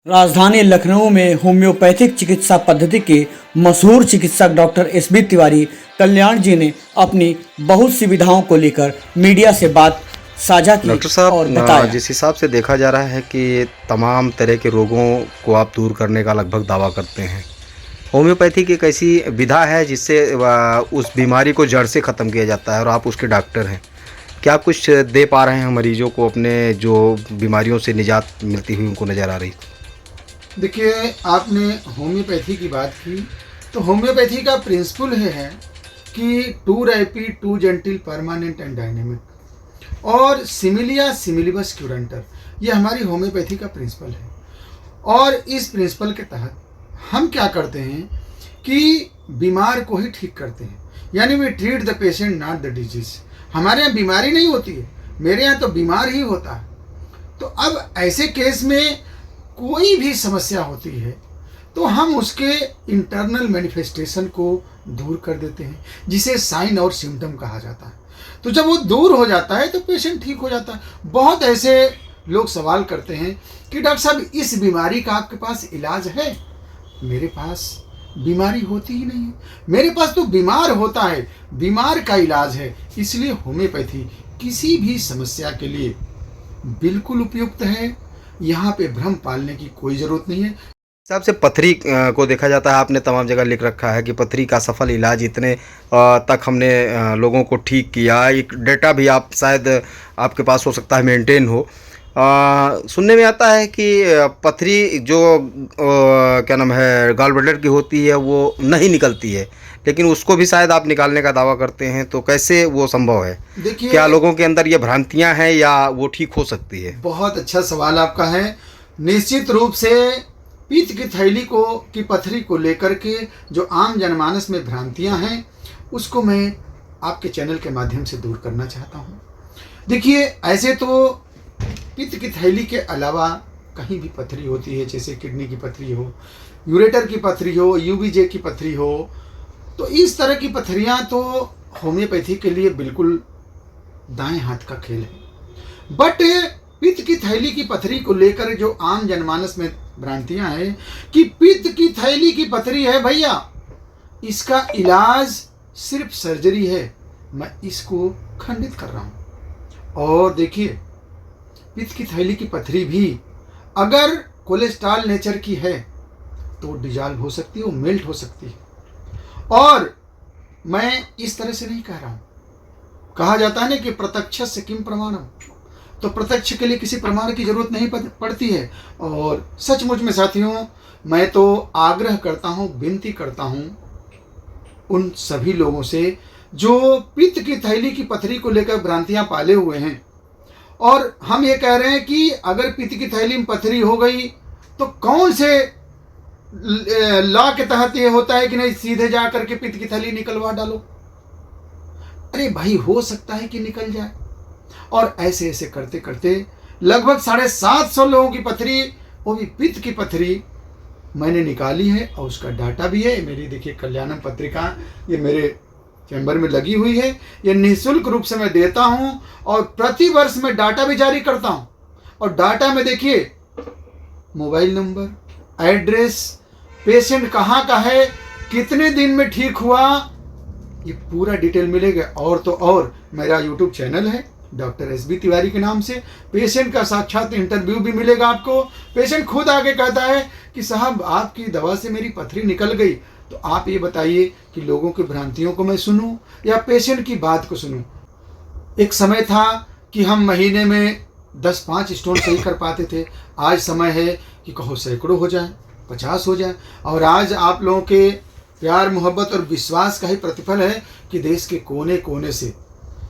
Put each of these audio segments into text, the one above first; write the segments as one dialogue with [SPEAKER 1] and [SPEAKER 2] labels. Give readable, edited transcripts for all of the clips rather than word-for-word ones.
[SPEAKER 1] राजधानी लखनऊ में होम्योपैथिक चिकित्सा पद्धति के मशहूर चिकित्सक डॉक्टर एसबी तिवारी कल्याण जी ने अपनी बहुत सी विधाओं को लेकर मीडिया से बात साझा की
[SPEAKER 2] डॉक्टर साहब,
[SPEAKER 1] और बताया।
[SPEAKER 2] जिस हिसाब से देखा जा रहा है कि तमाम तरह के रोगों को आप दूर करने का लगभग दावा करते हैं। होम्योपैथी की एक ऐसी विधा है जिससे उस बीमारी को जड़ से ख़त्म किया जाता है और आप उसके डॉक्टर हैं। क्या आप कुछ दे पा रहे हैं मरीजों को, अपने जो बीमारियों से निजात मिलती हुई उनको नज़र आ रही?
[SPEAKER 3] देखिए, आपने होम्योपैथी की बात की तो होम्योपैथी का प्रिंसिपल है कि टू रैपिड टू जेंटिल परमानेंट एंड डायनेमिक और सिमिलिया सिमिलिबस क्यूरेंटर, ये हमारी होम्योपैथी का प्रिंसिपल है। और इस प्रिंसिपल के तहत हम क्या करते हैं कि बीमार को ही ठीक करते हैं, यानी we treat the patient not the disease. हमारे यहाँ बीमारी नहीं होती है, मेरे यहाँ तो बीमार ही होता है। तो अब ऐसे केस में कोई भी समस्या होती है तो हम उसके इंटरनल मैनिफेस्टेशन को दूर कर देते हैं, जिसे साइन और सिम्टम कहा जाता है। तो जब वो दूर हो जाता है तो पेशेंट ठीक हो जाता है। बहुत ऐसे लोग सवाल करते हैं कि डॉक्टर साहब, इस बीमारी का आपके पास इलाज है? मेरे पास बीमारी होती ही नहीं है, मेरे पास तो बीमार होता है, बीमार का इलाज है। इसलिए होम्योपैथी किसी भी समस्या के लिए बिल्कुल उपयुक्त है। यहाँ पे भ्रम पालने की कोई ज़रूरत नहीं है।
[SPEAKER 2] हिसाब से पथरी को देखा जाता है, आपने तमाम जगह लिख रखा है कि पथरी का सफल इलाज इतने तक हमने लोगों को ठीक किया। एक डेटा भी आप शायद आपके पास हो सकता है मेंटेन हो। सुनने में आता है कि पथरी जो क्या नाम है गॉल ब्लैडर की होती है वो नहीं निकलती है, लेकिन उसको भी शायद आप निकालने का दावा करते हैं। तो कैसे वो संभव है?
[SPEAKER 3] देखिए,
[SPEAKER 2] क्या लोगों के अंदर ये भ्रांतियां हैं या वो ठीक हो सकती है?
[SPEAKER 3] बहुत अच्छा सवाल आपका है। निश्चित रूप से पित्त की थैली की पथरी को लेकर के जो आम जनमानस में भ्रांतियां हैं, उसको मैं आपके चैनल के माध्यम से दूर करना चाहता हूं। देखिए, ऐसे तो पित्त की थैली के अलावा कहीं भी पथरी होती है, जैसे किडनी की पथरी हो, यूरेटर की पथरी हो, यूबीजे की पथरी हो, तो इस तरह की पथरियां तो होम्योपैथी के लिए बिल्कुल दाएं हाथ का खेल है। बट पित्त की थैली की पथरी को लेकर जो आम जनमानस में भ्रांतियां हैं कि पित्त की थैली की पथरी है भैया, इसका इलाज सिर्फ सर्जरी है, मैं इसको खंडित कर रहा हूं। और देखिए, पित्त की थैली की पथरी भी अगर कोलेस्ट्रॉल नेचर की है तो डिजॉल्व हो सकती है, वो मेल्ट हो सकती है। और मैं इस तरह से नहीं कह रहा हूं। कहा जाता है ना कि प्रत्यक्ष से किम प्रमाणम, तो प्रत्यक्ष के लिए किसी प्रमाण की जरूरत नहीं पड़ती है। और सचमुच में साथियों, मैं तो आग्रह करता हूं, विनती करता हूं उन सभी लोगों से जो पित्त की थैली की पथरी को लेकर भ्रांतियां पाले हुए हैं। और हम ये कह रहे हैं कि अगर पित्त की थैली में पथरी हो गई तो कौन से लॉ के तहत ये होता है कि नहीं सीधे जा करके पित्त की थैली निकलवा डालो? अरे भाई, हो सकता है कि निकल जाए। और ऐसे ऐसे करते करते लगभग 750 लोगों की पथरी, वो भी पित्त की पथरी, मैंने निकाली है और उसका डाटा भी है। मेरी देखिए कल्याणम पत्रिका, ये मेरे चैम्बर में लगी हुई है। ये निःशुल्क रूप से मैं देता हूं और प्रति वर्ष मैं डाटा भी जारी करता हूं। और डाटा में देखिए मोबाइल नंबर, एड्रेस, पेशेंट कहाँ का है, कितने दिन में ठीक हुआ, ये पूरा डिटेल मिलेगा। और तो और मेरा यूट्यूब चैनल है डॉक्टर एसबी तिवारी के नाम से, पेशेंट का साक्षात इंटरव्यू भी मिलेगा आपको। पेशेंट खुद आके कहता है कि साहब, आपकी दवा से मेरी पथरी निकल गई। तो आप ये बताइए कि लोगों की भ्रांतियों को मैं सुनूं या पेशेंट की बात को सुनूं? एक समय था कि हम महीने में 10-5 स्टोन सही कर पाते थे। आज समय है कि कहो सैकड़ों हो जाए, 50 हो जाए। और आज आप लोगों के प्यार, मोहब्बत और विश्वास का ही प्रतिफल है कि देश के कोने कोने से,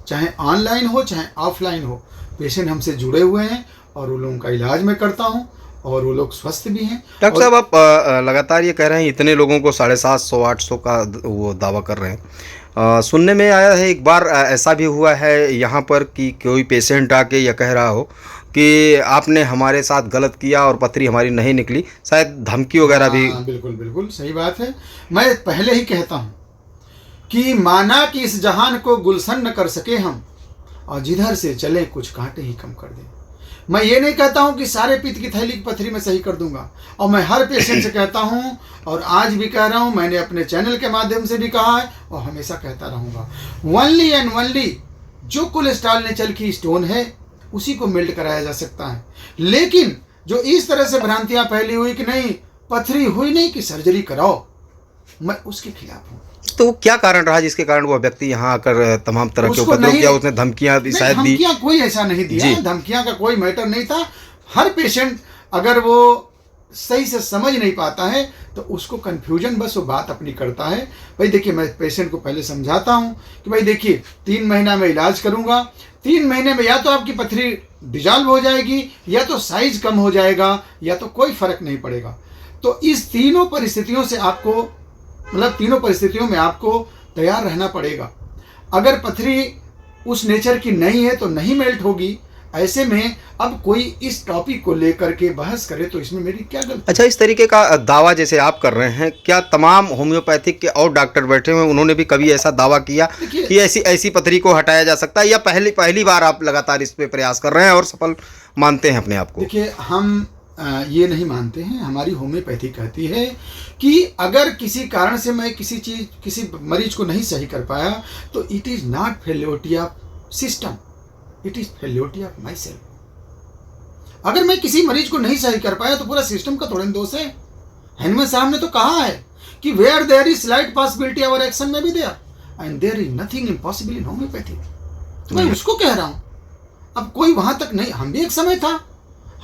[SPEAKER 3] चाहे ऑनलाइन हो चाहे ऑफलाइन हो, पेशेंट हमसे जुड़े हुए हैं और उन लोगों का इलाज मैं करता हूं और वो लोग स्वस्थ भी हैं।
[SPEAKER 2] डॉक्टर साहब, आप लगातार ये कह रहे हैं इतने लोगों को 750-800 का वो दावा कर रहे हैं। सुनने में आया है एक बार ऐसा भी हुआ है यहाँ पर कि कोई पेशेंट आके यह कह रहा हो कि आपने हमारे साथ गलत किया और पथरी हमारी नहीं निकली, शायद धमकी वगैरह भी।
[SPEAKER 3] बिल्कुल बिल्कुल सही बात है। मैं पहले ही कहता हूँ कि माना कि इस जहान को गुलशन न कर सके हम, और जिधर से चले कुछ कांटे ही कम कर दें। मैं ये नहीं कहता हूँ कि सारे पित्त की थैली की पथरी में सही कर दूंगा, और मैं हर पेशेंट से कहता हूँ और आज भी कह रहा हूँ, मैंने अपने चैनल के माध्यम से भी कहा है और हमेशा कहता रहूँगा, ओनली एंड ओनली जो कोलेस्ट्रॉल नेचर की स्टोन है उसी को मेल्ट कराया जा सकता है। लेकिन जो इस तरह से भ्रांतियाँ फैली हुई कि नहीं पथरी हुई नहीं कि सर्जरी कराओ, मैं उसके खिलाफ हूँ।
[SPEAKER 2] तो क्या कारण रहा जिसके कारण वो व्यक्ति यहाँ आकर तमाम तरह के
[SPEAKER 3] उसको
[SPEAKER 2] उपद्रव
[SPEAKER 3] नहीं-
[SPEAKER 2] किया, उसने धमकियां दी, शायद दी?
[SPEAKER 3] धमकियां कोई ऐसा नहीं दिया, धमकियां का कोई मैटर नहीं था। हर पेशेंट अगर वो सही से समझ नहीं पाता है तो उसको कंफ्यूजन बस वो बात अपनी करता है। भाई देखिए, मैं पेशेंट को पहले समझाता हूँ कि भाई देखिए 3 महीना में इलाज करूँगा, 3 महीने में या तो आपकी पथरी डिजॉल्व हो जाएगी, या तो साइज कम हो जाएगा, या तो कोई फर्क नहीं पड़ेगा। तो इस तीनों परिस्थितियों से आपको, मतलब तीनों परिस्थितियों में आपको तैयार रहना पड़ेगा। अगर पथरी उस नेचर की नहीं है तो नहीं मेल्ट होगी। ऐसे में अब कोई इस टॉपिक को लेकर के बहस करे तो इसमें मेरी क्या गलती?
[SPEAKER 2] अच्छा, इस तरीके का दावा जैसे आप कर रहे हैं, क्या तमाम होम्योपैथिक के और डॉक्टर बैठे हुए उन्होंने भी कभी ऐसा दावा किया कि ऐसी पथरी को हटाया जा सकता है, या पहली बार आप लगातार इस पे प्रयास कर रहे हैं और सफल मानते हैं अपने आप को?
[SPEAKER 3] देखिए, हम ये नहीं मानते हैं। हमारी होम्योपैथी कहती है कि अगर किसी कारण से मैं किसी मरीज को नहीं सही कर पाया तो it is not failurity of system, it is failurity of my self. अगर मैं किसी मरीज को नहीं सही कर पाया तो पूरा सिस्टम का थोड़ा दोष है। हनुमान साहब ने तो कहा है कि where there is slight possibility our action में भी there and there is nothing impossible in homoeopathy. तो मैं उसको कह रहा हूँ। अब कोई वहां तक नहीं, हम भी एक समय था,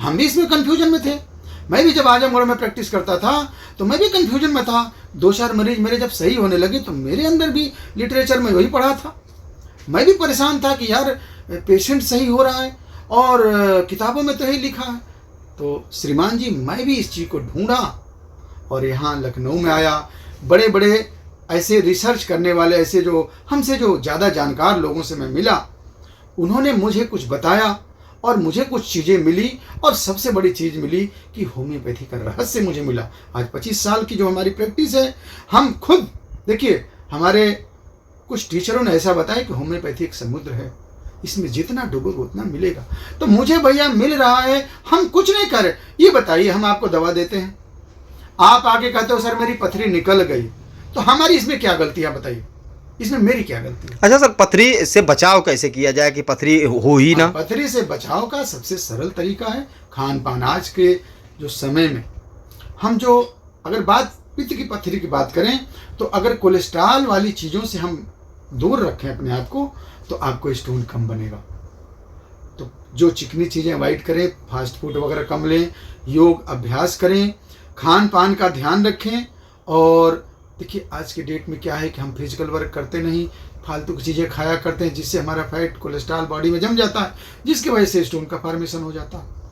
[SPEAKER 3] हम भी इसमें कंफ्यूजन में थे। मैं भी जब आजमगढ़ में प्रैक्टिस करता था तो मैं भी कंफ्यूजन में था। 2-4 मरीज मेरे जब सही होने लगे तो मेरे अंदर भी लिटरेचर में वही पढ़ा था। मैं भी परेशान था कि यार पेशेंट सही हो रहा है और किताबों में तो यही लिखा है। तो श्रीमान जी, मैं भी इस चीज़ को ढूंढा और यहाँ लखनऊ में आया। बड़े बड़े ऐसे रिसर्च करने वाले, ऐसे जो हमसे जो ज़्यादा जानकार लोगों से मैं मिला, उन्होंने मुझे कुछ बताया और मुझे कुछ चीज़ें मिली, और सबसे बड़ी चीज़ मिली कि होम्योपैथी का रहस्य मुझे मिला। आज 25 साल की जो हमारी प्रैक्टिस है, हम खुद देखिए, हमारे कुछ टीचरों ने ऐसा बताया कि होम्योपैथी एक समुद्र है, इसमें जितना डूबोगे उतना मिलेगा। तो मुझे भैया मिल रहा है, हम कुछ नहीं करें। ये बताइए, हम आपको दवा देते हैं, आप आगे कहते हो सर मेरी पथरी निकल गई, तो हमारी इसमें क्या गलती है? बताइए, इसमें मेरी क्या गलती है?
[SPEAKER 2] अच्छा सर, पथरी से बचाव कैसे किया जाए कि पथरी हो ही ना?
[SPEAKER 3] पथरी से बचाव का सबसे सरल तरीका है खान पान। आज के जो समय में हम जो अगर बात पित्त की पथरी की बात करें तो अगर कोलेस्ट्रॉल वाली चीज़ों से हम दूर रखें अपने आप को तो आपको स्टोन कम बनेगा। तो जो चिकनी चीज़ें अवॉइड करें, फास्ट फूड वगैरह कम लें, योग अभ्यास करें, खान पान का ध्यान रखें। और देखिए, आज के डेट में क्या है कि हम फिजिकल वर्क करते नहीं, फालतू की चीज़ें खाया करते हैं, जिससे हमारा फैट कोलेस्ट्रॉल बॉडी में जम जाता है, जिसकी वजह से स्टोन का फॉर्मेशन हो जाता है।